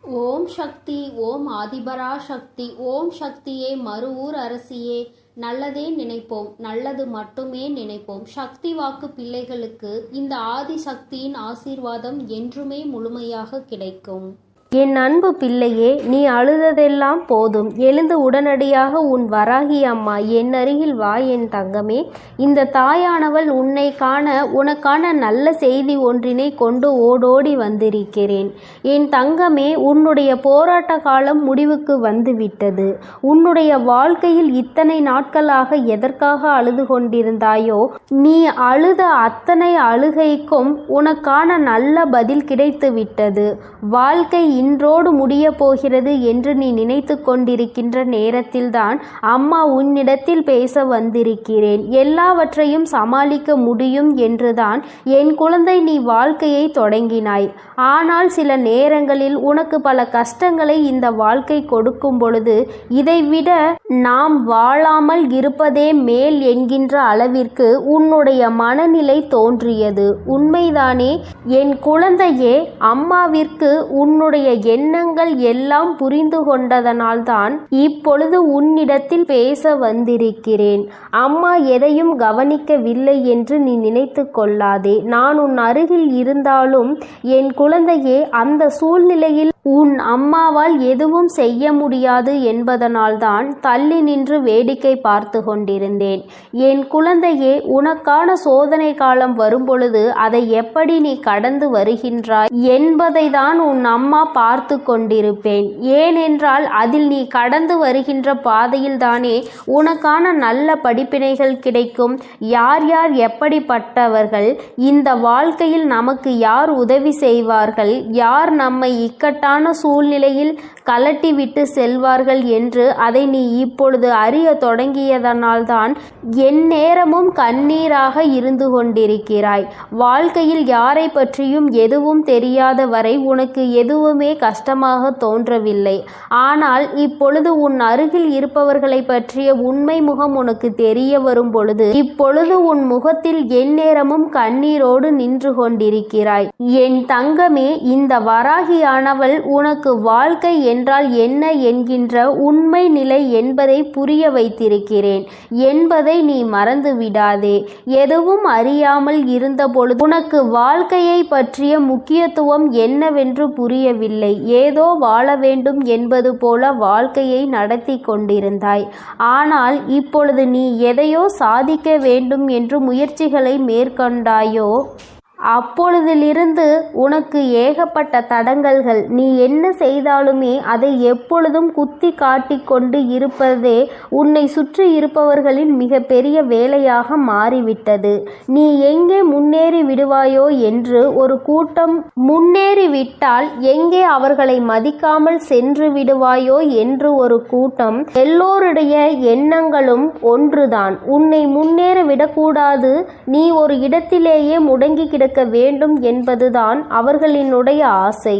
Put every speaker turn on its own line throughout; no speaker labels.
ஓம் சக்தி. ஓம் ஆதிபரா சக்தி. ஓம் சக்தியே, மறுவூர் அரசியே, நல்லதே நினைப்போம், நல்லது மட்டுமே நினைப்போம். சக்தி வாக்கு பிள்ளைகளுக்கு இந்த ஆதிசக்தியின் ஆசீர்வாதம் என்றுமே முழுமையாக கிடைக்கும்.
என் அன்பு பிள்ளையே, நீ அழுததெல்லாம் போதும். எழுந்து உடனடியாக உன் வராகி அம்மா என் அருகில் வா என் தங்கமே. இந்த தாயானவள் உன்னை காண உனக்கான நல்ல செய்தி ஒன்றினை கொண்டு ஓடோடி வந்திருக்கிறேன். என் தங்கமே, உன்னுடைய போராட்ட காலம் முடிவுக்கு வந்துவிட்டது. உன்னுடைய வாழ்க்கையில் இத்தனை நாட்களாக எதற்காக அழுது கொண்டிருந்தாயோ, நீ அழுத அத்தனை அழுகைக்கும் உனக்கான நல்ல பதில் கிடைத்து விட்டது. வாழ்க்கை இன்றோடு முடிய போகிறது என்று நீ நினைத்து கொண்டிருக்கின்ற நேரத்தில்தான் அம்மா உன்னிடத்தில் பேச வந்திருக்கிறேன். எல்லாவற்றையும் சமாளிக்க முடியும் என்றுதான் என் குழந்தை நீ வாழ்க்கையை தொடங்கினாய். ஆனால் சில நேரங்களில் உனக்கு பல கஷ்டங்களை இந்த வாழ்க்கை கொடுக்கும் பொழுது இதைவிட நாம் வாழாமல் இருப்பதே மேல் என்கின்ற அளவிற்கு உன்னுடைய மனநிலை தோன்றியது. உண்மைதானே என் குழந்தையே? அம்மாவிற்கு உன்னுடைய எண்ணங்கள் எல்லாம் புரிந்து கொண்டதனால்தான் இப்பொழுது உன்னிடத்தில் பேச வந்திருக்கிறேன். அம்மா எதையும் கவனிக்கவில்லை என்று நீ நினைத்து கொள்ளாதே. நான் உன் அருகில் இருந்தாலும் என் குழந்தையே, அந்த சூழ்நிலையில் உன் அம்மாவால் எதுவும் செய்ய முடியாது என்பதனால்தான் தள்ளி நின்று வேடிக்கை பார்த்து கொண்டிருந்தேன். என் குழந்தையே, உனக்கான சோதனை காலம் வரும்பொழுது அதை எப்படி நீ கடந்து வருகின்றாய் என்பதை தான் உன் அம்மா பார்த்து கொண்டிருப்பேன். ஏனென்றால் அதில் நீ கடந்து வருகின்ற பாதையில் தானே உனக்கான நல்ல படிப்பினைகள் கிடைக்கும். யார் யார் எப்படிப்பட்டவர்கள், இந்த வாழ்க்கையில் நமக்கு யார் உதவி செய்வார்கள், யார் நம்மை இக்கட்டான சூழ்நிலையில் கலட்டிவிட்டு செல்வார்கள் என்று அதை நீ இப்பொழுது அறிய தொடங்கியதனால்தான் என் நேரமும் கண்ணீராக இருந்து கொண்டிருக்கிறாய். வாழ்க்கையில் யாரை பற்றியும் எதுவும் தெரியாத வரை உனக்கு எதுவுமே கஷ்டமாக தோன்றவில்லை. ஆனால் இப்பொழுது உன் அருகில் இருப்பவர்களை பற்றிய உண்மை முகம் உனக்கு தெரிய வரும் பொழுது இப்பொழுது உன் முகத்தில் என் நேரமும் கண்ணீரோடு நின்று கொண்டிருக்கிறாய். என் தங்கமே, இந்த வராகியானவள் உனக்கு வாழ்க்கை என்றால் என்ன என்கின்ற உண்மை நிலை என்பதை புரிய வைத்திருக்கிறேன் என்பதை நீ மறந்து விடாதே. எதுவும் அறியாமல் இருந்தபொழுது உனக்கு வாழ்க்கையை பற்றிய முக்கியத்துவம் என்னவென்று புரியவில்லை. ஏதோ வாழ வேண்டும் என்பது போல வாழ்க்கையை நடத்தி கொண்டிருந்தாய். ஆனால் இப்பொழுது நீ எதையோ சாதிக்க வேண்டும் என்று முயற்சிகளை மேற்கொண்டாயோ, அப்பொழுதிலிருந்து உனக்கு ஏகப்பட்ட தடங்கல்கள். நீ என்ன செய்தாலுமே அதை எப்பொழுதும் குத்தி காட்டிக் கொண்டு இருப்பதே உன்னை சுற்றி இருப்பவர்களின் மிக பெரிய வேலையாக மாறிவிட்டது. நீ எங்கே முன்னேறி விடுவாயோ என்று ஒரு கூட்டம், முன்னேறிவிட்டால் எங்கே அவர்களை மதிக்காமல் சென்று விடுவாயோ என்று ஒரு கூட்டம். எல்லோருடைய எண்ணங்களும் ஒன்றுதான், உன்னை முன்னேற விடக்கூடாது, நீ ஒரு இடத்திலேயே முடங்கி கிடக்க வேண்டும் என்பதுதான் அவர்களினுடைய ஆசை.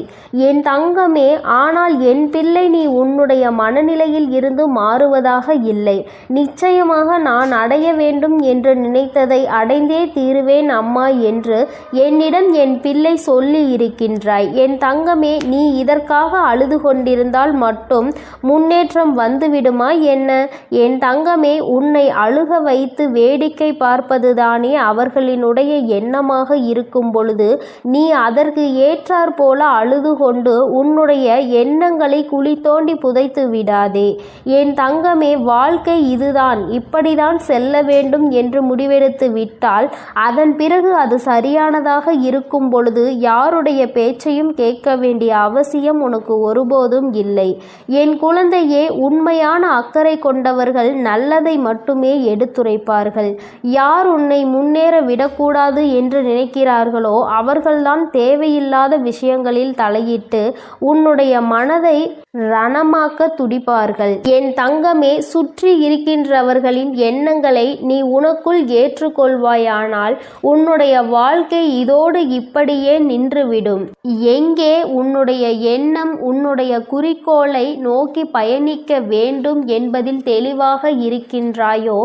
என் தங்கமே, ஆனால் என் பிள்ளை, நீ உன்னுடைய மனநிலையில் இருந்து மாறுவதாக இல்லை. நிச்சயமாக நான் அடைய வேண்டும் என்று நினைத்ததை அடைந்தே தீருவேன் அம்மா என்று என்னிடம் என் பிள்ளை சொல்லி இருக்கின்றாய். என் தங்கமே, நீ இதற்காக அழுது கொண்டிருந்தால் மட்டும் முன்னேற்றம் வந்துவிடுமா என்ன? என் தங்கமே, உன்னை அழுக வைத்து வேடிக்கை பார்ப்பதுதானே அவர்களினுடைய எண்ணமாக இருக்கும் பொழுது நீ அதற்கு ஏற்றாற் போல அழுது கொண்டு உன்னுடைய எண்ணங்களை குழி தோண்டி புதைத்து விடாதே. என் தங்கமே, வாழ்க்கை இதுதான், இப்படிதான் செல்ல வேண்டும் என்று முடிவெடுத்து விட்டால் அதன் பிறகு அது சரியானதாக இருக்கும் பொழுது யாருடைய பேச்சையும் கேட்க வேண்டிய அவசியம் உனக்கு ஒருபோதும் இல்லை. என் குழந்தையே, உண்மையான அக்கறை கொண்டவர்கள் நல்லதை மட்டுமே எடுத்துரைப்பார்கள். யார் உன்னை முன்னேற விடக்கூடாது என்று நினைக்கிறார்களோ அவர்கள்தான் தேவையில்லாத விஷயங்களில் தலையிட்டு உன்னுடைய மனதை ரணமாக்க துடிப்பார்கள். என் தங்கமே, சுற்றி இருக்கின்றவர்களின் எண்ணங்களை நீ உனக்குள் ஏற்றுக்கொள்வாயானால் உன்னுடைய வாழ்க்கை இதோடு இப்படியே நின்றுவிடும். எங்கே உன்னுடைய எண்ணம் உன்னுடைய குறிக்கோளை நோக்கி பயணிக்க வேண்டும் என்பதில் தெளிவாக இருக்கின்றாயோ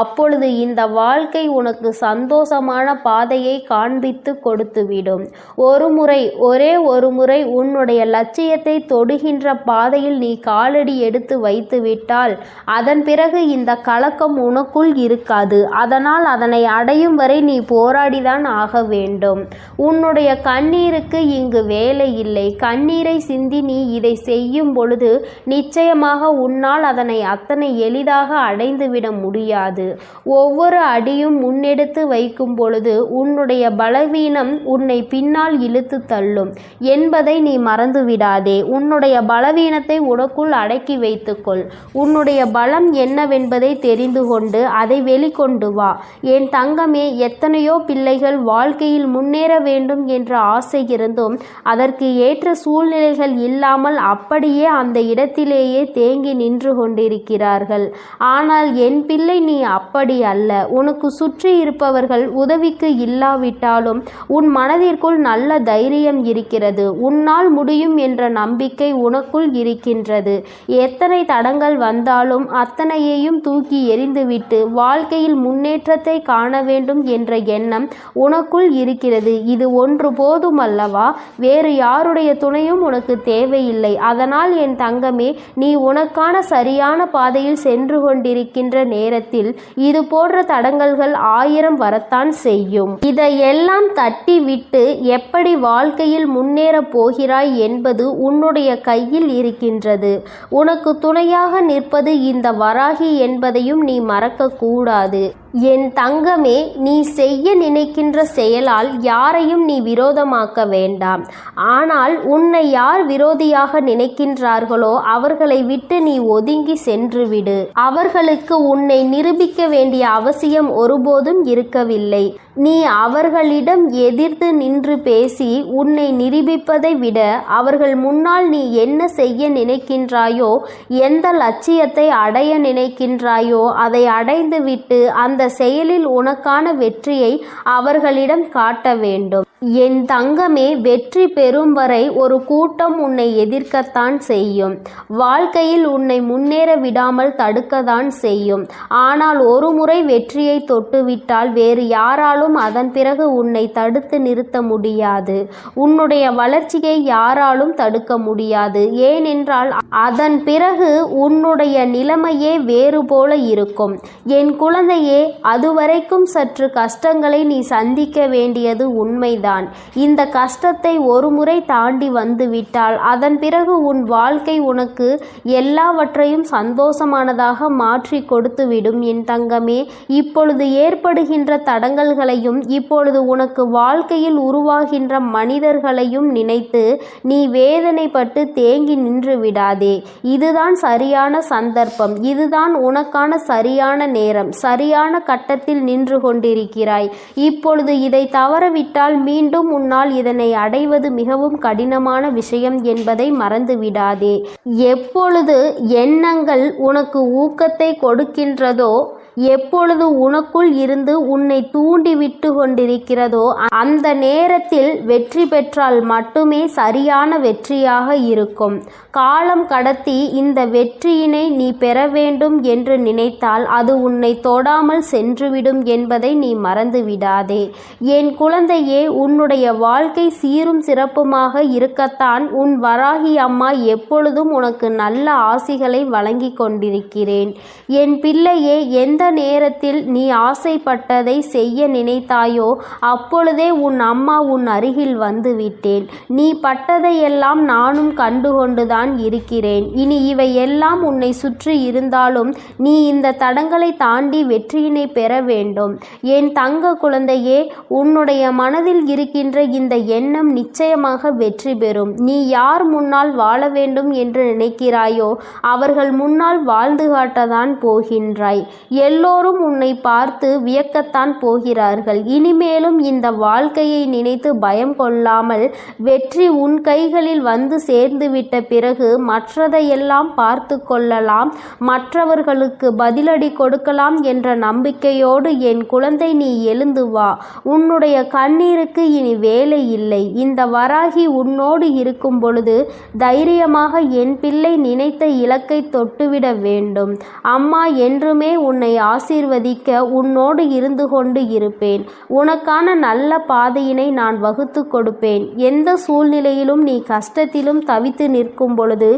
அப்பொழுது இந்த வாழ்க்கை உனக்கு சந்தோஷமான பாதையை காண்பித்து கொடுத்துவிடும். ஒரே ஒரு முறை உன்னுடைய லட்சியத்தை தொடுகின்ற பாதையில் நீ காலடி எடுத்து வைத்துவிட்டால் அதன் பிறகு இந்த கலக்கம் உனக்குள் இருக்காது. அதனால் அதனை அடையும் வரை நீ போராடிதான் ஆக வேண்டும். உன்னுடைய கண்ணீருக்கு இங்கு வேலை இல்லை. கண்ணீரை சிந்தி நீ இதை செய்யும் பொழுது நிச்சயமாக உன்னால் அதனை அத்தனை எளிதாக அடைந்துவிட முடியாது. ஒவ்வொரு அடியும் முன்னெடுத்து வைக்கும் பொழுது உன்னுடைய பலவீனம் உன்னை பின்னால் இழுத்து தள்ளும் என்பதை நீ மறந்துவிடாதே. உன்னுடைய பலவீனத்தை உனக்குள் அடக்கி வைத்துக்கொள். உன்னுடைய பலம் என்னவென்பதை தெரிந்து கொண்டு அதை வெளிக்கொண்டு வா. என் தங்கமே, எத்தனையோ பிள்ளைகள் வாழ்க்கையில் முன்னேற வேண்டும் என்ற ஆசை இருந்தும் அதற்கு ஏற்ற சூழ்நிலைகள் இல்லாமல் அப்படியே அந்த இடத்திலேயே தேங்கி நின்று கொண்டிருக்கிறார்கள். ஆனால் என் பிள்ளை, நீ அப்படி அல்ல. உனக்கு சுற்றி இருப்பவர்கள் உதவிக்கு இல்லாவிட்டாலும் உன் மனதிற்குள் நல்ல தைரியம் இருக்கிறது. உன்னால் முடியும் என்ற நம்பிக்கை உனக்குள் இருக்கின்றது. எத்தனை தடங்கள் வந்தாலும் அத்தனையையும் தூக்கி எறிந்துவிட்டு வாழ்க்கையில் முன்னேற்றத்தை காண வேண்டும் என்ற எண்ணம் உனக்குள் இருக்கிறது. இது ஒன்று போதுமல்லவா? வேறு யாருடைய துணையும் உனக்கு தேவையில்லை. அதனால் என் தங்கமே, நீ உனக்கான சரியான பாதையில் சென்று கொண்டிருக்கின்ற நேரத்தில் இது போன்ற தடங்கல்கள் 1000 வரத்தான் செய்யும். இதையெல்லாம் தட்டி விட்டு எப்படி வாழ்க்கையில் முன்னேறப் போகிறாய் என்பது உன்னுடைய கையில் இருக்கின்றது. உனக்கு துணையாக நிற்பது இந்த வராகி என்பதையும் நீ மறக்க கூடாது. என் தங்கமே, நீ செய்ய நினைக்கின்ற செயலால் யாரையும் நீ விரோதமாக்க வேண்டாம். ஆனால் உன்னை யார் விரோதியாக நினைக்கின்றார்களோ அவர்களை விட்டு நீ ஒதுங்கி சென்றுவிடு. அவர்களுக்கு உன்னை நிரூபிக்க வேண்டிய அவசியம் ஒருபோதும் இருக்கவில்லை. நீ அவர்களிடம் எதிர்த்து நின்று பேசி உன்னை நிரூபிப்பதை விட அவர்கள் முன்னால் நீ என்ன செய்ய நினைக்கின்றாயோ, எந்த லட்சியத்தை அடைய நினைக்கின்றாயோ அதை அடைந்துவிட்டு அந்த செயலில் உனக்கான வெற்றியை அவர்களிடம் காட்ட வேண்டும். என் தங்கமே, வெற்றி பெறும் வரை ஒரு கூட்டம் உன்னை எதிர்க்கத்தான் செய்யும். வாழ்க்கையில் உன்னை முன்னேற விடாமல் தடுக்கத்தான் செய்யும். ஆனால் ஒரு முறை வெற்றியை தொட்டுவிட்டால் வேறு யாராலும் அதன் பிறகு உன்னை தடுத்து நிறுத்த முடியாது. உன்னுடைய வளர்ச்சியை யாராலும் தடுக்க முடியாது. ஏனென்றால் அதன் பிறகு உன்னுடைய நிலைமையே வேறு போல இருக்கும். என் குழந்தையே, அதுவரைக்கும் சற்று கஷ்டங்களை நீ சந்திக்க வேண்டியது உண்மைதான். இந்த கஷ்டத்தை ஒரு முறை தாண்டி வந்துவிட்டால் அதன் பிறகு உன் வாழ்க்கை உனக்கு எல்லாவற்றையும் சந்தோஷமானதாக மாற்றி கொடுத்துவிடும். என் தங்கமே, இப்பொழுது ஏற்படுகின்ற தடங்கல்களையும் இப்பொழுது உனக்கு வாழ்க்கையில் உருவாகின்ற மனிதர்களையும் நினைத்து நீ வேதனைப்பட்டு தேங்கி நின்று விடாதே. இதுதான் சரியான சந்தர்ப்பம். இதுதான் உனக்கான சரியான நேரம். சரியான கட்டத்தில் நின்று கொண்டிருக்கிறாய். இப்பொழுது இதை தவறவிட்டால் மீண்டும் உன்னால் இதனை அடைவது மிகவும் கடினமான விஷயம் என்பதை மறந்துவிடாதே. எப்பொழுது எண்ணங்கள் உனக்கு ஊக்கத்தை கொடுக்கின்றதோ, எப்பொழுது உனக்குள் இருந்து உன்னை தூண்டிவிட்டு கொண்டிருக்கிறதோ அந்த நேரத்தில் வெற்றி பெற்றால் மட்டுமே சரியான வெற்றியாக இருக்கும். காலம் கடத்தி இந்த வெற்றியினை நீ பெற வேண்டும் என்று நினைத்தால் அது உன்னை தொடாமல் சென்றுவிடும் என்பதை நீ மறந்துவிடாதே. என் குழந்தையே, உன்னுடைய வாழ்க்கை சீரும் சிறப்புமாக இருக்கத்தான் உன் வராகி அம்மா எப்பொழுதும் உனக்கு நல்ல ஆசிகளை வழங்கி கொண்டிருக்கிறேன். என் பிள்ளையே, எந்த நேரத்தில் நீ ஆசைப்பட்டதை செய்ய நினைத்தாயோ அப்பொழுதே உன் அம்மா உன் அருகில் வந்து விட்டேன். நீ பட்டதையெல்லாம் நானும் கண்டுகொண்டுதான் இருக்கிறேன். இனி இவை எல்லாம் உன்னை சுற்றி இருந்தாலும் நீ இந்த தடங்களை தாண்டி வெற்றியினை பெற வேண்டும். என் தங்க குழந்தையே, உன்னுடைய மனதில் இருக்கின்ற இந்த எண்ணம் நிச்சயமாக வெற்றி பெறும். நீ யார் முன்னால் வாழ வேண்டும் என்று நினைக்கிறாயோ அவர்கள் முன்னால் வாழ்ந்து காட்டதான் போகின்றாய். எல்லோரும் உன்னை பார்த்து வியக்கத்தான் போகிறார்கள். இனிமேலும் இந்த வாழ்க்கையை நினைத்து பயம் கொள்ளாமல் வெற்றி உன் கைகளில் வந்து சேர்ந்துவிட்ட பிறகு மற்றதையெல்லாம் பார்த்து கொள்ளலாம், மற்றவர்களுக்கு பதிலடி கொடுக்கலாம் என்ற நம்பிக்கையோடு என் குழந்தை நீ எழுந்து வா. உன்னுடைய கண்ணீருக்கு இனி வேலை இல்லை. இந்த வராகி உன்னோடு இருக்கும் பொழுது தைரியமாக என் பிள்ளை நினைத்த இலக்கை தொட்டுவிட வேண்டும். அம்மா என்றுமே உன்னை ஆசீர்வதிக்க உன்னோடு இருந்து கொண்டு இருப்பேன். உனக்கான நல்ல பாதையினை நான் வகுத்து கொடுப்பேன். எந்த சூழ்நிலையிலும் நீ கஷ்டத்திலும் தவித்து நிற்கும் பொழுது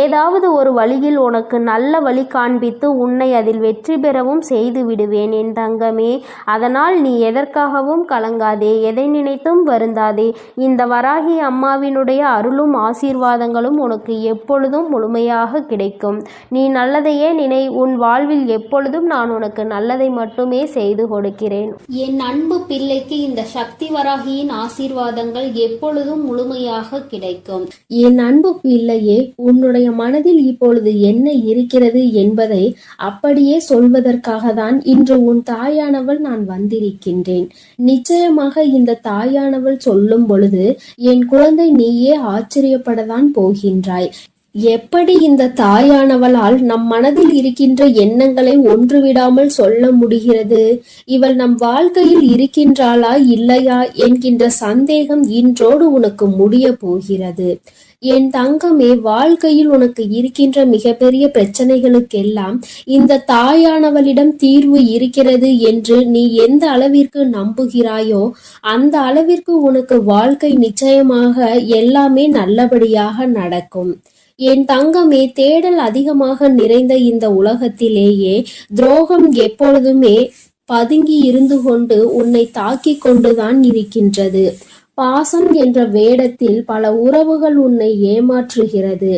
ஏதாவது ஒரு வழியில் உனக்கு நல்ல வழி காண்பித்து உன்னை அதில் வெற்றி பெறவும் செய்து விடுவேன் என் தங்கமே. அதனால் நீ எதற்காகவும் கலங்காதே, எதை நினைத்தும் வருந்தாதே. இந்த வராகி அம்மாவினுடைய அருளும் ஆசீர்வாதங்களும் உனக்கு எப்பொழுதும் முழுமையாக கிடைக்கும். நீ நல்லதையே நினை. உன் வாழ்வில் எப்பொழுதும் நான் உனக்கு நல்லதை மட்டுமே செய்து கொடுக்கிறேன்.
என் அன்பு பிள்ளைக்கு இந்த சக்தி வராகியின் ஆசீர்வாதங்கள் எப்பொழுதும் முழுமையாக கிடைக்கும்.
என் அன்பு பிள்ளையே, உன்னுடைய மனதில் இப்பொழுது என்ன இருக்கிறது என்பதை அப்படியே சொல்வதற்காக தான் இன்று உன் தாயானவள் நான் வந்திருக்கின்றேன். நிச்சயமாக இந்த தாயானவள் சொல்லும் பொழுது என் குழந்தை நீயே ஆச்சரியப்படத்தான் போகின்றாய். எப்படி இந்த தாயானவளால் நம் மனதில் இருக்கின்ற எண்ணங்களை ஒன்றுவிடாமல் சொல்ல முடிகிறது? இவள் நம் வாழ்க்கையில் இருக்கின்றாளா இல்லையா என்கின்ற சந்தேகம் இன்றோடு உனக்கு முடிய போகிறது. என் தங்கமே, வாழ்க்கையில் உனக்கு இருக்கின்ற மிகப்பெரிய பிரச்சனைகளுக்கெல்லாம் இந்த தாயானவளிடம் தீர்வு இருக்கிறது என்று நீ எந்த அளவிற்கு நம்புகிறாயோ அந்த அளவிற்கு உனக்கு வாழ்க்கை நிச்சயமாக எல்லாமே நல்லபடியாக நடக்கும். என் தங்கமே, தேடல் அதிகமாக நிறைந்த இந்த உலகத்திலேயே துரோகம் எப்பொழுதுமே பதுங்கி இருந்து கொண்டு உன்னை தாக்கி கொண்டுதான் இருக்கின்றது. பாசம் என்ற வேடத்தில் பல உறவுகள் உன்னை ஏமாற்றுகிறது.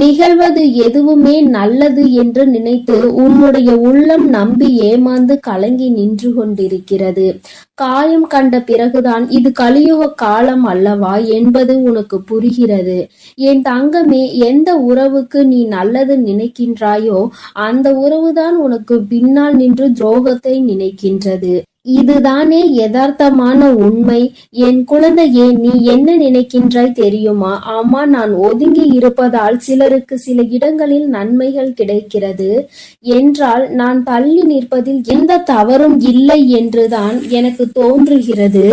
நிகழ்வது எதுவுமே நல்லது என்று நினைத்து உன்னுடைய உள்ளம் நம்பி ஏமாந்து கலங்கி நின்று கொண்டிருக்கிறது. காயம் கண்ட பிறகுதான் இது கலியுக காலம் அல்லவா என்பது உனக்கு புரிகிறது. என் தங்கமே, எந்த உறவுக்கு நீ நல்லது நினைக்கின்றாயோ அந்த உறவுதான் உனக்கு பின்னால் நின்று துரோகத்தை நினைக்கின்றது. இதுதானே யதார்த்தமான உண்மை. என் குழந்தையே, நீ என்ன நினைக்கின்றாய் தெரியுமா? ஆமா, நான் ஒதுங்கி இருப்பதால் சிலருக்கு சில இடங்களில் நன்மைகள் கிடைக்கிறது என்றால் நான் தள்ளி நிற்பதில் எந்த தவறும் இல்லை என்றுதான் எனக்கு தோன்றுகிறது.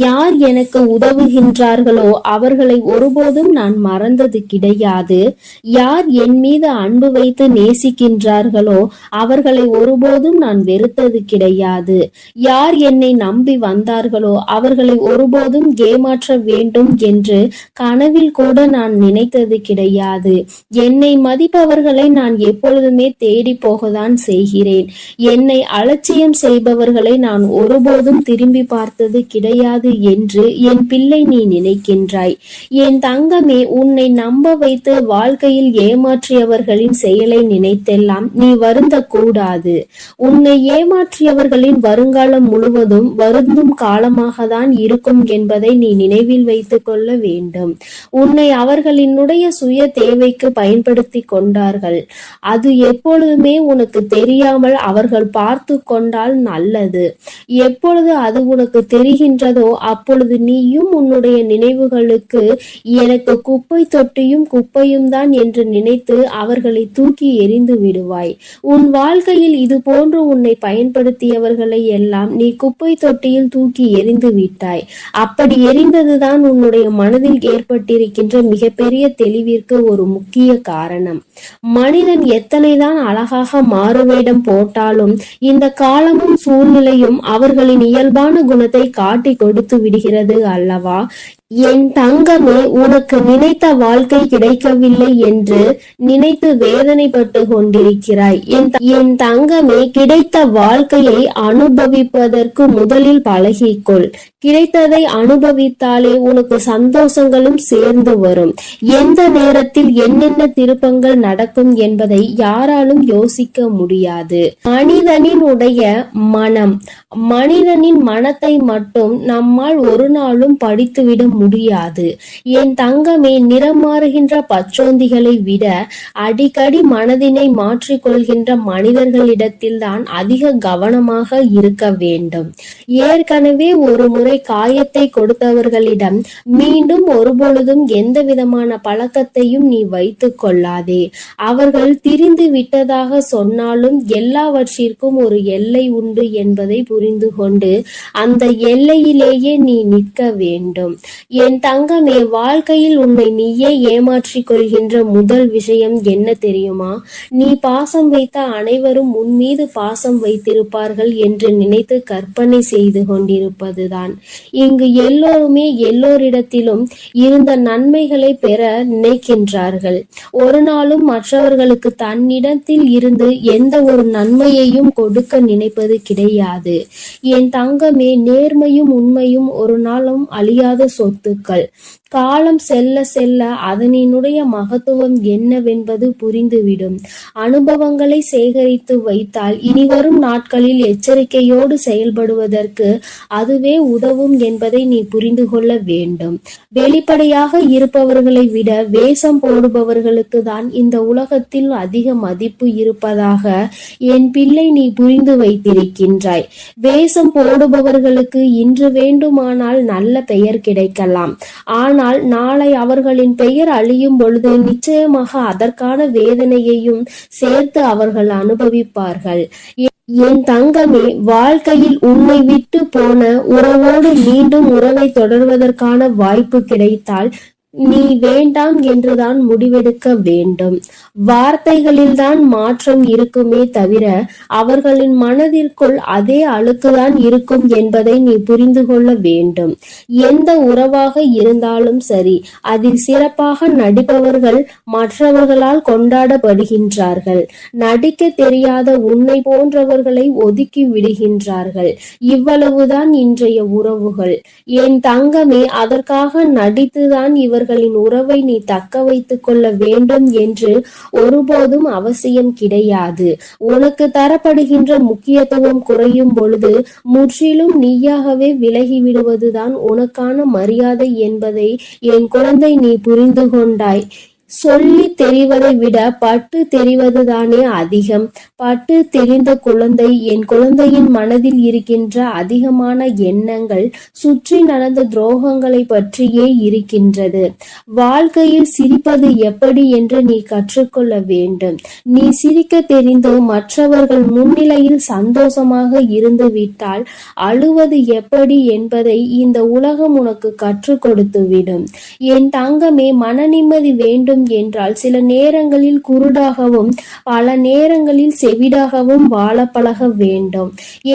யார் எனக்கு உதவுகின்றார்களோ அவர்களை ஒருபோதும் நான் மறந்தது கிடையாது. யார் என் மீது அன்பு வைத்து நேசிக்கின்றார்களோ அவர்களை ஒருபோதும் நான் வெறுத்தது கிடையாது. யார் என்னை நம்பி வந்தார்களோ அவர்களை ஒருபோதும் ஏமாற்ற வேண்டும் என்று கனவில் கூட நான் நினைத்தது கிடையாது. என்னை மதிப்பவர்களை நான் எப்பொழுதுமே தேடி போகத்தான் செய்கிறேன். என்னை அலட்சியம் செய்பவர்களை நான் ஒருபோதும் திரும்பி பார்த்தது கிடையாது என்று என் பிள்ளை நீ நினைக்கின்றாய். என் தங்கமே, உன்னை நம்ப வைத்து வாழ்க்கையில் ஏமாற்றியவர்களின் செயலை நினைத்தெல்லாம் நீ வருந்த கூடாது. உன்னை ஏமாற்றியவர்களின் வருங்காலம் முழுவதும் வருந்தும் காலமாக தான் இருக்கும் என்பதை நீ நினைவில் வைத்துக் கொள்ள வேண்டும். உன்னை அவர்களினுடைய சுய தேவைக்கு பயன்படுத்தி கொண்டார்கள். அது எப்பொழுதுமே உனக்கு தெரியாமல் அவர்கள் பார்த்து கொண்டால் நல்லது. எப்பொழுது அது உனக்கு தெரிகின்றதோ அப்பொழுது நீயும் உன்னுடைய நினைவுகளுக்கு எனக்கு குப்பை தொட்டியும் குப்பையும் தான் என்று நினைத்து அவர்களை தூக்கி எறிந்து விடுவாய். உன் வாழ்க்கையில் இது போன்று உன்னை பயன்படுத்தியவர்களை எல்லாம் நீ குப்பை தொட்டியில் தூக்கி எறிந்து விட்டாய். அப்படி எறிந்ததுதான் உன்னுடைய மனதில் ஏற்பட்டிருக்கின்ற மிகப்பெரிய தெளிவிற்கு ஒரு முக்கிய காரணம். மனிதன் எத்தனைதான் அழகாக மாறுவேடம் போட்டாலும் இந்த காலமும் சூழ்நிலையும் அவர்களின் இயல்பான குணத்தை காட்டி கொடுத்து விடுகிறது அல்லவா? என் தங்கமே, உனக்கு நினைத்த வாழ்க்கை கிடைக்கவில்லை என்று நினைத்து வேதனைப்பட்டு கொண்டிருக்கிறாய். என் தங்கமே, கிடைத்த வாழ்க்கையை அனுபவிப்பதற்கு முதலில் பழகிக்கொள். கிடைத்ததை அனுபவித்தாலே உனக்கு சந்தோஷங்களும் சேர்ந்து வரும். எந்த நேரத்தில் என்னென்ன திருப்பங்கள் நடக்கும் என்பதை யாராலும் யோசிக்க முடியாது. மனிதனினுடைய மனம், மனிதனின் மனத்தை மட்டும் நம்மால் ஒரு நாளும் படித்துவிட முடியாது. என் தங்கமே, நிறம் மாறுகின்ற பச்சோந்திகளை விட அடிக்கடி மனதினை மாற்றிக்கொள்கின்ற மனிதர்களிடத்தில்தான் அதிக கவனமாக இருக்க வேண்டும். ஏற்கனவே ஒரு முறை காயத்தை கொடுத்தவர்களிடம் மீண்டும் ஒருபொழுதும் எந்த விதமான பழக்கத்தையும் நீ வைத்துக் கொள்ளாதே. அவர்கள் திரிந்து விட்டதாக சொன்னாலும் எல்லாவற்றிற்கும் ஒரு எல்லை உண்டு என்பதை புரிந்து கொண்டு அந்த எல்லையிலேயே நீ நிற்க வேண்டும். என் தங்கமே, வாழ்க்கையில் உன்னை நீயே ஏமாற்றிக் கொள்கின்ற முதல் விஷயம் என்ன தெரியுமா? நீ பாசம் வைத்த அனைவரும் உன் மீது பாசம் வைத்திருப்பார்கள் என்று நினைத்து கற்பனை செய்து கொண்டிருப்பதுதான். இங்கு எல்லோருமே எல்லோரிடத்திலும் இருந்த நன்மைகளை பெற நினைக்கின்றார்கள். ஒரு நாளும் மற்றவர்களுக்கு தன்னிடத்தில் இருந்து எந்த ஒரு நன்மையையும் கொடுக்க நினைப்பது கிடையாது. என் தங்கமே, நேர்மையும் உண்மையும் ஒரு நாளும் அழியாத சொத்துக்கள். காலம் செல்ல செல்ல அதனினுடைய மகத்துவம் என்னவென்பது புரிந்துவிடும். அனுபவங்களை சேகரித்து வைத்தால் இனிவரும் நாட்களில் எச்சரிக்கையோடு செயல்படுவதற்கு அதுவே உதவும் என்பதை நீ புரிந்து கொள்ள வேண்டும். வெளிப்படையாக இருப்பவர்களை விட வேஷம் போடுபவர்களுக்கு தான் இந்த உலகத்தில் அதிக மதிப்பு இருப்பதாக என் பிள்ளை நீ புரிந்து வைத்திருக்கின்றாய். வேஷம் போடுபவர்களுக்கு இன்று வேண்டுமானால் நல்ல பெயர் கிடைக்கலாம். ஆனால் நாளை அவர்களின் பெயர் அழியும் பொழுது நிச்சயமாக அதற்கான வேதனையையும் சேர்த்து அவர்கள் அனுபவிப்பார்கள். என் தங்கமே, வாழ்க்கையில் உன்னை விட்டு போன உறவோடு மீண்டும் உறவை தொடர்வதற்கான வாய்ப்பு கிடைத்தால் நீ வேண்டாம் என்றுதான் முடிவெடுக்க வேண்டும். வார்த்தைகளில்தான் மாற்றம் இருக்குமே தவிர அவர்களின் மனதிற்குள் அதே அழுக்குதான் இருக்கும் என்பதை நீ புரிந்து கொள்ள வேண்டும். எந்த உறவாக இருந்தாலும் சரி, அதில் சிறப்பாக நடிப்பவர்கள் மற்றவர்களால் கொண்டாடப்படுகின்றார்கள். நடிக்க தெரியாத உன்னை போன்றவர்களை ஒதுக்கி விடுகின்றார்கள். இவ்வளவுதான் இன்றைய உறவுகள். என் தங்கமே, அதற்காக நடித்துதான் இவர்களின் உறவை நீ தக்க வைத்துக் கொள்ள வேண்டும் என்று ஒருபோதும் அவசியம் கிடையாது. உனக்கு தரப்படுகின்ற முக்கியத்துவம் குறையும் பொழுது முற்றிலும் நீயாகவே விலகி விடுவதுதான் உனக்கான மரியாதை என்பதை என் குழந்தை நீ புரிந்து கொண்டாய். சொல்லி தெரிவதை விட பட்டு தெரிவதுதானே அதிகம். பட்டு தெரிந்த குழந்தை, என் குழந்தையின் மனதில் இருக்கின்ற அதிகமான எண்ணங்கள் சுற்றி நடந்த துரோகங்களை பற்றியே இருக்கின்றது. வாழ்க்கையில் சிரிப்பது எப்படி என்று நீ கற்றுக்கொள்ள வேண்டும். நீ சிரிக்க தெரிந்து மற்றவர்கள் முன்னிலையில் சந்தோஷமாக இருந்து விட்டால் அழுவது எப்படி என்பதை இந்த உலகம் உனக்கு கற்றுக் கொடுத்து விடும். என் தங்கமே, மன நிம்மதி வேண்டும் என்றால் சில நேரங்களில் குருடாகவும் பல நேரங்களில் செவிடாகவும் வாழ பழக வேண்டும்.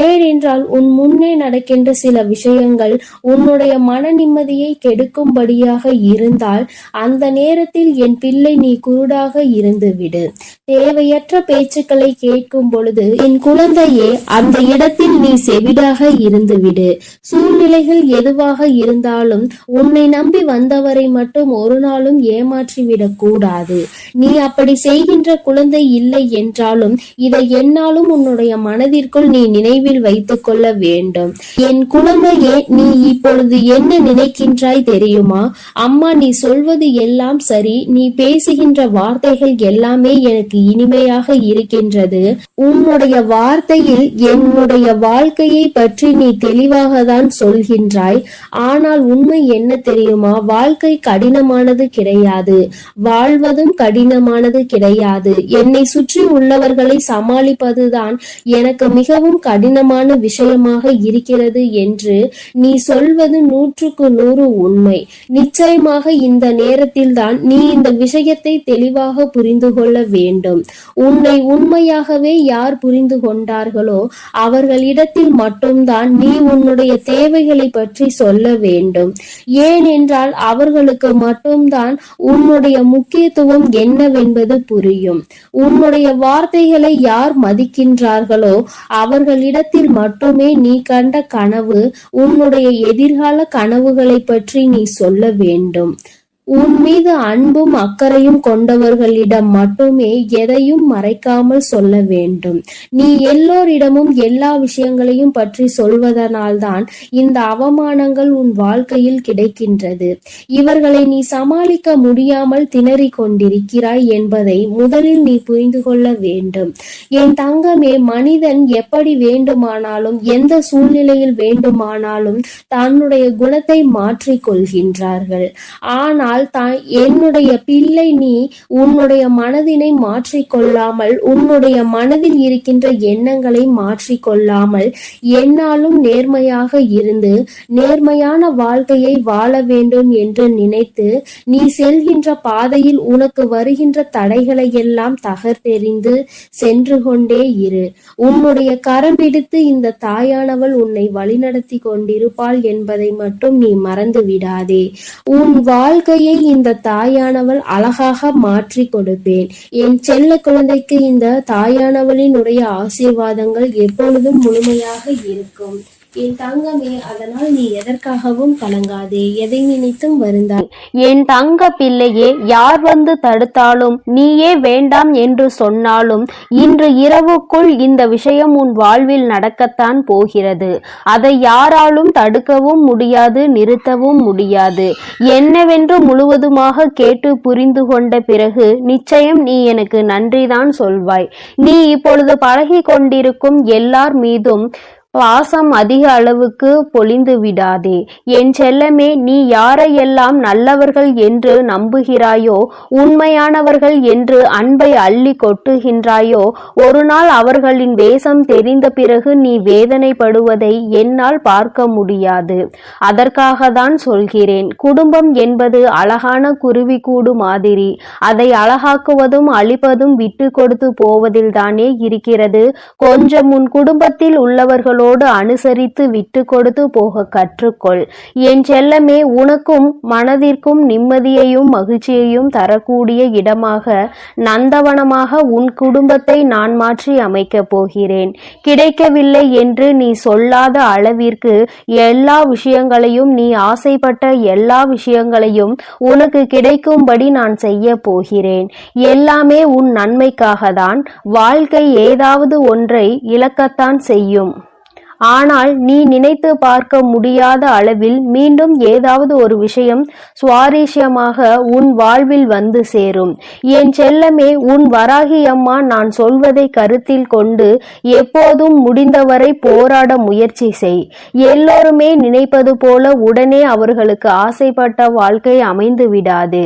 ஏனென்றால் உன் முன்னே நடக்கின்ற சில விஷயங்கள் உன்னுடைய மன நிம்மதியை கெடுக்கும்படியாக இருந்தால் அந்த நேரத்தில் என் பிள்ளை நீ குருடாக இருந்து விடு. தேவையற்ற பேச்சுக்களை கேட்கும் பொழுது என் குழந்தையே அந்த இடத்தில் நீ செவிடாக இருந்து விடு. சூழ்நிலைகள் எதுவாக இருந்தாலும் உன்னை நம்பி வந்தவரை மட்டும் ஒரு நாளும் ஏமாற்றிவிடக் கூடாது. நீ அப்படி செய்கின்ற குழந்தை இல்லை என்றாலும் இதை என்னாலும் உன்னுடைய மனதிற்குள் நீ நினைவில் வைத்துக் கொள்ள வேண்டும். என் குழந்தையே, நீ இப்பொழுது என்ன நினைக்கின்றாய் தெரியுமா? அம்மா, நீ சொல்வது எல்லாம் சரி, நீ பேசுகின்ற வார்த்தைகள் எல்லாமே எனக்கு இனிமையாக இருக்கின்றது. உன்னுடைய வார்த்தையில் என்னுடைய வாழ்க்கையை பற்றி நீ தெளிவாக தான் சொல்கின்றாய். ஆனால் உண்மை என்ன தெரியுமா? வாழ்க்கை கடினமானது கிடையாது. வாழ்வதும் கடினமானது கிடையாது. என்னை சுற்றி உள்ளவர்களை சமாளிப்பதுதான் எனக்கு மிகவும் கடினமான விஷயமாக இருக்கிறது என்று நீ சொல்வது 100% உண்மை. நிச்சயமாக இந்த நேரத்தில் தான் நீ இந்த விஷயத்தை தெளிவாக புரிந்து கொள்ள வேண்டும். உன்னை உண்மையாகவே யார் புரிந்து கொண்டார்களோ அவர்களிடத்தில் மட்டும்தான் நீ உன்னுடைய தேவைகளை பற்றி சொல்ல வேண்டும். ஏனென்றால் அவர்களுக்கு மட்டும்தான் உன்னுடைய முக்கியத்துவம் என்னவென்பது புரியும். உன்னுடைய வார்த்தைகளை யார் மதிக்கின்றார்களோ அவர்களிடத்தில் மட்டுமே நீ கண்ட கனவு, உன்னுடைய எதிர்கால கனவுகளை பற்றி நீ சொல்ல வேண்டும். உன் மீது அன்பும் அக்கறையும் கொண்டவர்களிடம் மட்டுமே எதையும் மறைக்காமல் சொல்ல வேண்டும். நீ எல்லோரிடமும் எல்லா விஷயங்களையும் பற்றி சொல்வதனால்தான் இந்த அவமானங்கள் உன் வாழ்க்கையில் கிடைக்கின்றது. இவர்களை நீ சமாளிக்க முடியாமல் திணறிக் கொண்டிருக்கிறாய் என்பதை முதலில் நீ புரிந்து கொள்ள வேண்டும். என் தங்கமே, மனிதன் எப்படி வேண்டுமானாலும் எந்த சூழ்நிலையில் வேண்டுமானாலும் தன்னுடைய குணத்தை மாற்றிக் கொள்கின்றார்கள். ஆனால் என்னுடைய பிள்ளை, நீ உன்னுடைய மனதினை மாற்றிக்கொள்ளாமல், உன்னுடைய மனதில் இருக்கின்ற எண்ணங்களை மாற்றிக்கொள்ளாமல், என்னாலும் நேர்மையாக இருந்து நேர்மையான வாழ்க்கையை வாழ வேண்டும் என்று நினைத்து நீ செல்கின்ற பாதையில் உனக்கு வருகின்ற தடைகளை எல்லாம் தகர்த்தெறிந்து சென்று கொண்டே இரு. உன்னுடைய கரம் பிடித்து இந்த தாயானவள் உன்னை வழிநடத்தி கொண்டிருப்பாள் என்பதை மட்டும் நீ மறந்து விடாதே. உன் வாழ்க்கையை இந்த தாயானவள் அழகாக மாற்றி கொடுப்பேன். என் செல்ல குழந்தைக்கு இந்த தாயானவளினுடைய ஆசீர்வாதங்கள் எப்பொழுதும் முழுமையாக இருக்கும். என் தங்கமே, அதனால் நீ எதற்காகவும் கலங்காதே, எதை நினைத்தும் வருந்தாய்.
என் தங்க பிள்ளையே, யார் வந்து தடுத்தாலும், நீயே வேண்டாம் என்று சொன்னாலும், இன்று இரவுக்குள் இந்த விஷயம் உன் வாழ்வில் நடக்கத்தான் போகிறது. அதை யாராலும் தடுக்கவும் முடியாது, நிறுத்தவும் முடியாது. என்னவென்று முழுவதுமாக கேட்டு புரிந்து கொண்ட பிறகு நிச்சயம் நீ எனக்கு நன்றிதான் சொல்வாய். நீ இப்பொழுது பழகி கொண்டிருக்கும் எல்லார் மீதும் பாசம் அதிக அளவுக்கு பொழிந்து விடாதே. என் செல்லமே, நீ யாரையெல்லாம் நல்லவர்கள் என்று நம்புகிறாயோ, உண்மையானவர்கள் என்று அன்பை அள்ளி கொட்டுகின்றாயோ, ஒரு நாள் அவர்களின் வேஷம் தெரிந்த பிறகு நீ வேதனைப்படுவதை என்னால் பார்க்க முடியாது. அதற்காக தான் சொல்கிறேன். குடும்பம் என்பது அழகான குருவி கூடு மாதிரி. அதை அழகாக்குவதும் அழிப்பதும் விட்டு கொடுத்து போவதில் தானே இருக்கிறது. கொஞ்சம் உன் குடும்பத்தில் உள்ளவர்களோடு அனுசரித்து விட்டு கொடுத்து போக கற்றுக்கொள். என் செல்லமே, உனக்கும் மனதிற்கும் நிம்மதியையும் மகிழ்ச்சியையும் தரக்கூடிய இடமாக, நந்தவனமாக உன் குடும்பத்தை நான் மாற்றி அமைக்கப் போகிறேன். கிடைக்கவில்லை என்று நீ சொல்லாத அளவிற்கு எல்லா விஷயங்களையும், நீ ஆசைப்பட்ட எல்லா விஷயங்களையும் உனக்கு கிடைக்கும்படி நான் செய்ய போகிறேன். எல்லாமே உன் நன்மைக்காக தான். வாழ்க்கை ஏதாவது ஒன்றை இழக்கத்தான் செய்யும். ஆனால் நீ நினைத்து பார்க்க முடியாத அளவில் மீண்டும் ஏதாவது ஒரு விஷயம் சுவாரஸ்யமாக உன் வாழ்வில் வந்து சேரும். என் செல்லமே, உன் வராகி அம்மா நான் சொல்வதை கருத்தில் கொண்டு எப்போதும் முடிந்தவரை போராட முயற்சி செய். எல்லோருமே நினைப்பது போல உடனே அவர்களுக்கு ஆசைப்பட்ட வாழ்க்கை அமைந்து விடாது.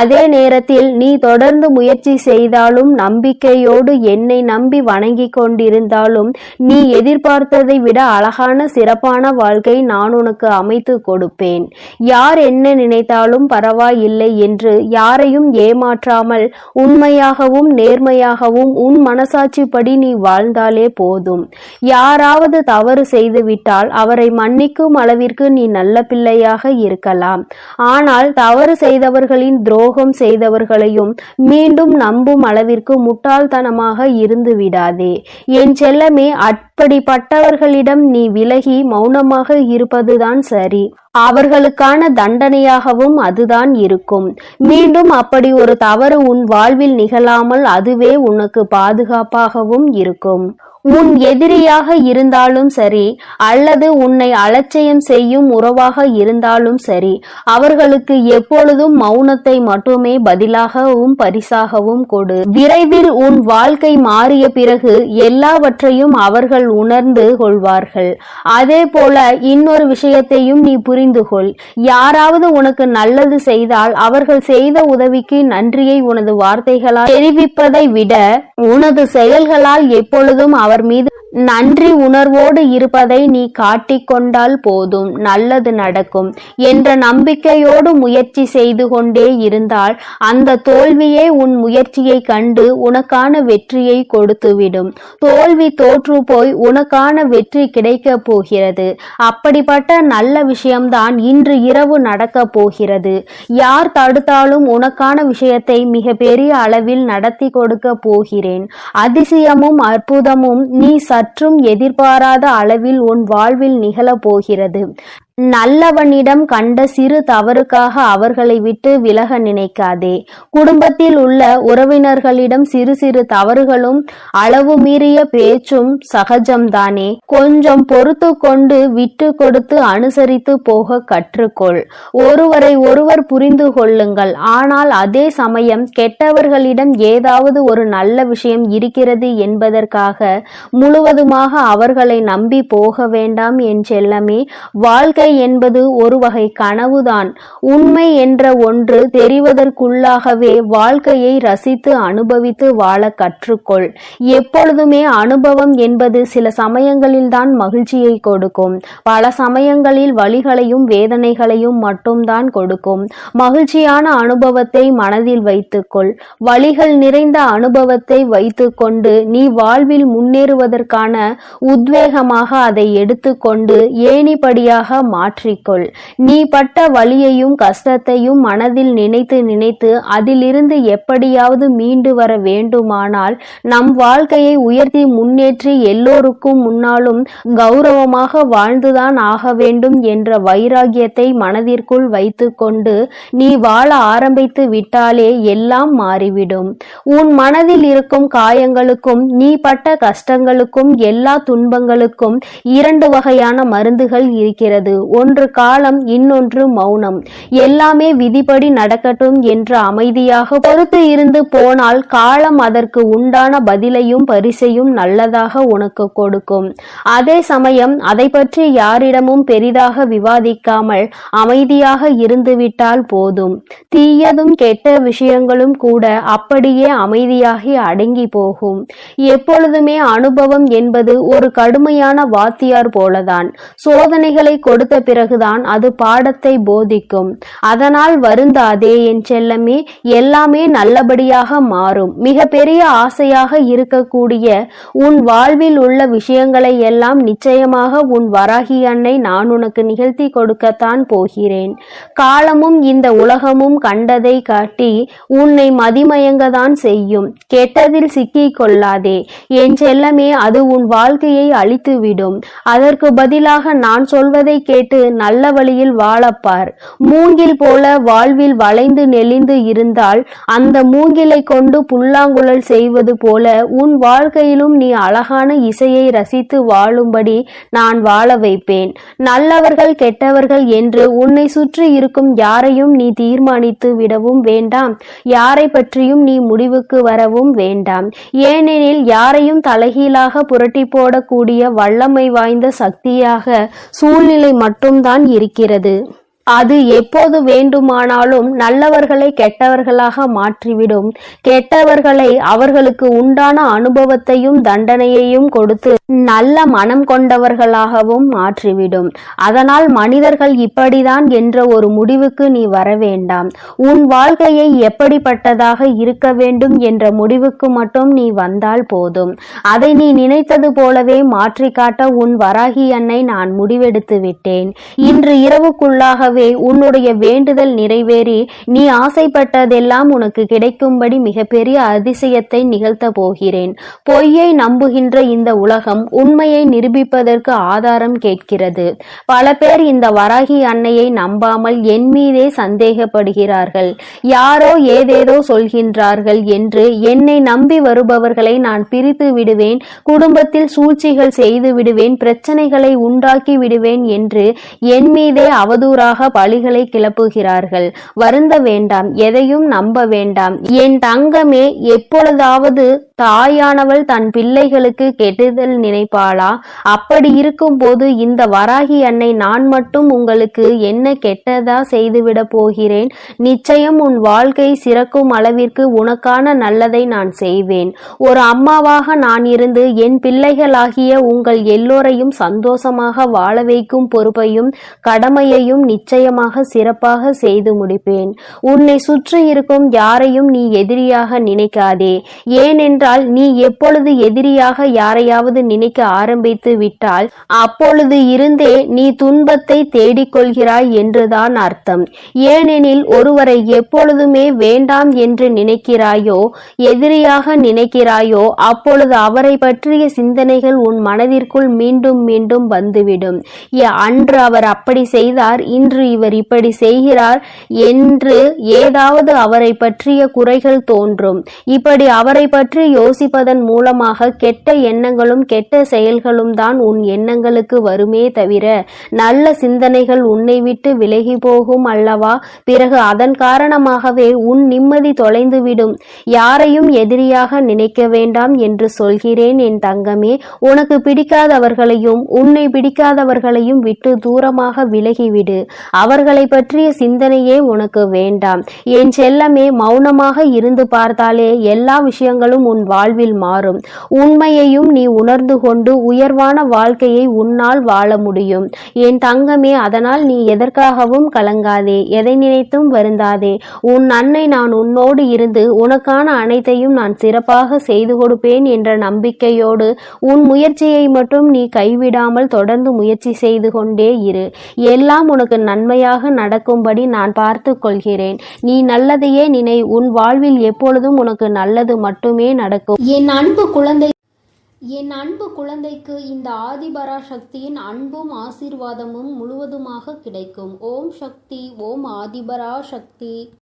அதே நேரத்தில் நீ தொடர்ந்து முயற்சி செய்தாலும், நம்பிக்கையோடு என்னை நம்பி வணங்கி கொண்டிருந்தாலும், நீ எதிர்பார்த்ததை விட அழகான சிறப்பான வாழ்க்கை நான் உனக்கு அமைத்து கொடுப்பேன். யார் என்ன நினைத்தாலும் பரவாயில்லை என்று யாரையும் ஏமாற்றாமல் உண்மையாகவும் நேர்மையாகவும் உன் மனசாட்சிப்படி நீ வாழ்ந்தாலே போதும். யாராவது தவறு செய்துவிட்டால் அவரை மன்னிக்கும் அளவிற்கு நீ நல்ல பிள்ளையாக இருக்கலாம். ஆனால் தவறு செய்தவர்களின் துரோகம் செய்தவர்களையும் மீண்டும் நம்பும் அளவிற்கு முட்டாள்தனமாக இருந்து விடாதே. என் செல்லமே, அப்படிப்பட்டவர்களிடம் நீ விலகி மௌனமாக இருப்பதுதான் சரி. அவர்களுக்கான தண்டனையாகவும் அதுதான் இருக்கும். மீண்டும் அப்படி ஒரு தவறு உன் வாழ்வில் நிகழாமல் அதுவே உனக்கு பாதுகாப்பாகவும் இருக்கும். உன் எதிரியாக இருந்தாலும் சரி, அல்லது உன்னை அலட்சியம் செய்யும் உறவாக இருந்தாலும் சரி, அவர்களுக்கு எப்பொழுதும் மௌனத்தை மட்டுமே பதிலாகவும் பரிசாகவும் கொடு. விரைவில் உன் வாழ்க்கை மாறிய பிறகு எல்லாவற்றையும் அவர்கள் உணர்ந்து கொள்வார்கள். அதே போல இன்னொரு விஷயத்தையும் நீ புரிந்து கொள். யாராவது உனக்கு நல்லது செய்தால் அவர்கள் செய்த உதவிக்கு நன்றியை உனது வார்த்தைகளால் தெரிவிப்பதை விட உனது செயல்களால் எப்பொழுதும் அவர் மீது நன்றி உணர்வோடு இருப்பதை நீ காட்டிக்கொண்டால் போதும், நல்லது நடக்கும் என்ற நம்பிக்கையோடு முயற்சி செய்து கொண்டே இருந்தால் அந்த தோல்வியே உன் முயற்சியை கண்டு உனக்கான வெற்றியை கொடுத்துவிடும். தோல்வி தோற்று போய் உனக்கான வெற்றி கிடைக்க போகிறது. அப்படிப்பட்ட நல்ல விஷயம்தான் இன்று இரவு நடக்க போகிறது. யார் தடுத்தாலும் உனக்கான விஷயத்தை மிக பெரிய அளவில் நடத்தி கொடுக்க போகிறேன். அதிசயமும் அற்புதமும் நீ சற்றும் எதிர்பாராத அளவில் உன் வாழ்வில் நிகழப் போகிறது. நல்லவனிடம் கண்ட சிறு தவறுக்காக அவர்களை விட்டு விலக நினைக்காதே. குடும்பத்தில் உள்ள உறவினர்களிடம் சிறு சிறு தவறுகளும் அளவு மீறிய பேச்சும் சகஜம்தானே. கொஞ்சம் பொறுத்து கொண்டு விட்டு கொடுத்து அனுசரித்து போக கற்றுக்கொள். ஒருவரை ஒருவர் புரிந்து கொள்ளுங்கள். ஆனால் அதே சமயம் கெட்டவர்களிடம் ஏதாவது ஒரு நல்ல விஷயம் இருக்கிறது என்பதற்காக முழுவதுமாக அவர்களை நம்பி போக வேண்டாம் என் செல்லமே. வாழ்க்கை என்பது ஒரு வகை கனவுதான். உண்மை என்ற ஒன்று தெரிவதற்குள்ளாகவே வாழ்க்கையை ரசித்து அனுபவித்து வாழ கற்றுக்கொள். எப்பொழுதுமே அனுபவம் என்பது சில சமயங்களில் தான் மகிழ்ச்சியை கொடுக்கும். பல சமயங்களில் வலிகளையும் வேதனைகளையும் மட்டும்தான் கொடுக்கும். மகிழ்ச்சியான அனுபவத்தை மனதில் வைத்துக்கொள். வலிகள் நிறைந்த அனுபவத்தை வைத்துக்கொண்டு நீ வாழ்வில் முன்னேறுவதற்கான உத்வேகமாக அதை எடுத்துக்கொண்டு ஏணிப்படியாக மாற்றிக்கொள். நீ பட்ட வலியையும் கஷ்டத்தையும் மனதில் நினைத்து நினைத்து அதிலிருந்து எப்படியாவது மீண்டு வர வேண்டுமானால் நம் வாழ்க்கையை உயர்த்தி முன்னேற்றி எல்லோருக்கும் முன்னாலும் கௌரவமாக வாழ்ந்துதான் ஆக வேண்டும் என்ற வைராகியத்தை மனதிற்குள் வைத்துக்கொண்டு நீ வாழ ஆரம்பித்து விட்டாலே எல்லாம் மாறிவிடும். உன் மனதில் இருக்கும் காயங்களுக்கும் நீ பட்ட கஷ்டங்களுக்கும் எல்லா துன்பங்களுக்கும் இரண்டு வகையான மருந்துகள் இருக்கிறது. ஒன்று காலம், இன்னொன்று மௌனம். எல்லாமே விதிப்படி நடக்கட்டும் என்று அமைதியாக பொறுத்து இருந்து போனால் காலம் அதற்கு உண்டான பதிலையும் பரிசையும் நல்லதாக உனக்கு கொடுக்கும். அதே சமயம் அதை பற்றி யாரிடமும் பெரிதாக விவாதிக்காமல் அமைதியாக இருந்துவிட்டால் போதும். தீயதும் கெட்ட விஷயங்களும் கூட அப்படியே அமைதியாகி அடங்கி போகும். எப்பொழுதுமே அனுபவம் என்பது ஒரு கடுமையான வாத்தியார் போலதான். சோதனைகளை கொடுத்த பிறகுதான் அது பாடத்தை போதிக்கும். அதனால் வருந்தாதே என் செல்லமே. எல்லாமே நல்லபடியாக மாறும். மிக பெரிய ஆசையாக இருக்கக்கூடிய உன் வாழ்வில் உள்ள விஷயங்களை எல்லாம் நிச்சயமாக உன் வராகி அன்னை நான் உனக்கு நிகழ்த்தி கொடுக்கத்தான் போகிறேன். காலமும் இந்த உலகமும் கண்டதை காட்டி உன்னை மதிமயங்கதான் செய்யும். கெட்டதில் சிக்கிக் கொள்ளாதே என் செல்லமே. அது உன் வாழ்க்கையை அழித்துவிடும். அதற்கு பதிலாக நான் சொல்வதை கேட்டு நல்ல வழியில் வாழப்பார். மூங்கில் போல வாழ்வில் வளைந்து நெளிந்து இருந்தால் அந்த மூங்கிலை கொண்டு புல்லாங்குழல் செய்வது போல உன் வாழ்க்கையிலும் நீ அழகான இசையை ரசித்து வாழும்படி நான் வாழ வைப்பேன். நல்லவர்கள் கெட்டவர்கள் என்று உன்னை சுற்றி இருக்கும் யாரையும் நீ தீர்மானித்து விடவும் வேண்டாம். யாரை பற்றியும் நீ முடிவுக்கு வரவும் வேண்டாம். ஏனெனில் யாரையும் தலைகீழாக புரட்டி போடக்கூடிய வல்லமை வாய்ந்த சக்தியாக சூழ்நிலை மட்டும்தான் இருக்கிறது. அது எப்போது வேண்டுமானாலும் நல்லவர்களை கெட்டவர்களாக மாற்றிவிடும். கெட்டவர்களை அவர்களுக்கு உண்டான அனுபவத்தையும் தண்டனையையும் கொடுத்து நல்ல மனம் கொண்டவர்களாகவும் மாற்றிவிடும். அதனால் மனிதர்கள் இப்படிதான் என்ற ஒரு முடிவுக்கு நீ வர வேண்டாம். உன் வாழ்க்கையை எப்படிப்பட்டதாக இருக்க வேண்டும் என்ற முடிவுக்கு மட்டும் நீ வந்தால் போதும். அதை நீ நினைத்தது போலவே மாற்றி காட்ட உன் வராகி அன்னை நான் முடிவெடுத்து விட்டேன். இன்று இரவுக்குள்ளாக உன்னுடைய வேண்டுதல் நிறைவேறி நீ ஆசைப்பட்டதெல்லாம் உனக்கு கிடைக்கும்படி மிகப்பெரிய அதிசயத்தை நிகழ்த்த போகிறேன். பொய்யை நம்புகின்ற இந்த உலகம் உண்மையை நிரூபிப்பதற்கு ஆதாரம் கேட்கிறது. பல பேர் இந்த வராகி அன்னையை நம்பாமல் என் மீதே சந்தேகப்படுகிறார்கள். யாரோ ஏதேதோ சொல்கின்றார்கள் என்று என்னை நம்பி வருபவர்களை நான் பிரித்து விடுவேன், குடும்பத்தில் சூழ்ச்சிகள் செய்து விடுவேன், பிரச்சனைகளை உண்டாக்கி விடுவேன் என்று என் மீதே அவதூறாக பழிகளை கிளப்புகிறார்கள். வருந்த வேண்டாம், எதையும் நம்ப வேண்டாம் என் தங்கமே. எப்பொழுதாவது தாயானவள் தன் பிள்ளைகளுக்கு கெடுதல் நினைப்பாளா? அப்படி இருக்கும் போது இந்த வராகி அன்னை நான் மட்டும் உங்களுக்கு என்ன கெட்டதா செய்துவிட போகிறேன்? நிச்சயம் உன் வாழ்க்கை சிறக்கும் அளவிற்கு உனக்கான நல்லதை நான் செய்வேன். ஒரு அம்மாவாக நான் இருந்து என் பிள்ளைகளாகிய உங்கள் எல்லோரையும் சந்தோஷமாக வாழ வைக்கும் பொறுப்பையும் கடமையையும் நிச்சயம் நிச்சயமாக சிறப்பாக செய்து முடிப்பேன். உன்னை சுற்றி இருக்கும் யாரையும் நீ எதிரியாக நினைக்காதே. ஏனென்றால் நீ எப்பொழுது எதிரியாக யாரையாவது நினைக்க ஆரம்பித்து விட்டால் அப்பொழுது இருந்தே நீ துன்பத்தை தேடிக்கொள்கிறாய் என்றுதான் அர்த்தம். ஏனெனில் ஒருவரை எப்பொழுதுமே வேண்டாம் என்று நினைக்கிறாயோ, எதிரியாக நினைக்கிறாயோ, அப்பொழுது அவரை பற்றிய சிந்தனைகள் உன் மனதிற்குள் மீண்டும் மீண்டும் வந்துவிடும். அன்று அவர் அப்படி செய்தார், இன்று இவர் இப்படி செய்கிறார் என்று ஏதாவது அவரை பற்றிய குறைகள் தோன்றும். இப்படி அவரை பற்றி யோசிப்பதன் மூலமாக கெட்ட எண்ணங்களும் கெட்ட செயல்களும் தான் உன் எண்ணங்களுக்கு வருமே தவிர நல்ல சிந்தனைகள் உன்னை விட்டு விலகி போகும் அல்லவா? பிறகு அதன் காரணமாகவே உன் நிம்மதி தொலைந்துவிடும். யாரையும் எதிரியாக நினைக்க வேண்டாம் என்று சொல்கிறேன் என் தங்கமே. உனக்கு பிடிக்காதவர்களையும் உன்னை பிடிக்காதவர்களையும் விட்டு தூரமாக விலகிவிடு. அவர்களை பற்றிய சிந்தனையே உனக்கு வேண்டாம். என் செல்லமே, மௌனமாக இருந்து பார்த்தாலே எல்லா விஷயங்களும் உன் வாழ்வில் மாறும். உண்மையையும் நீ உணர்ந்து கொண்டு உயர்வான வாழ்க்கையை உன்னால் வாழ முடியும் என் தங்கமே. அதனால் நீ எதற்காகவும் கலங்காதே, எதை நினைத்தும் வருந்தாதே. உன் அன்னை நான் உன்னோடு இருந்து உனக்கான அனைத்தையும் நான் சிறப்பாக செய்து கொடுப்பேன் என்ற நம்பிக்கையோடு உன் முயற்சியை மட்டும் நீ கைவிடாமல் தொடர்ந்து முயற்சி செய்து கொண்டே இரு. எல்லாம் உனக்கு நன்மையாக நடக்கும்படி நான் பார்த்து கொள்கிறேன். நீ நல்லதையே நினை. உன் வாழ்வில் எப்பொழுதும் உனக்கு நல்லது மட்டுமே நடக்கும்.
என் அன்பு குழந்தைக்கு இந்த ஆதிபராசக்தியின் அன்பும் ஆசீர்வாதமும் முழுவதுமாக கிடைக்கும். ஓம் சக்தி. ஓம் ஆதிபராசக்தி.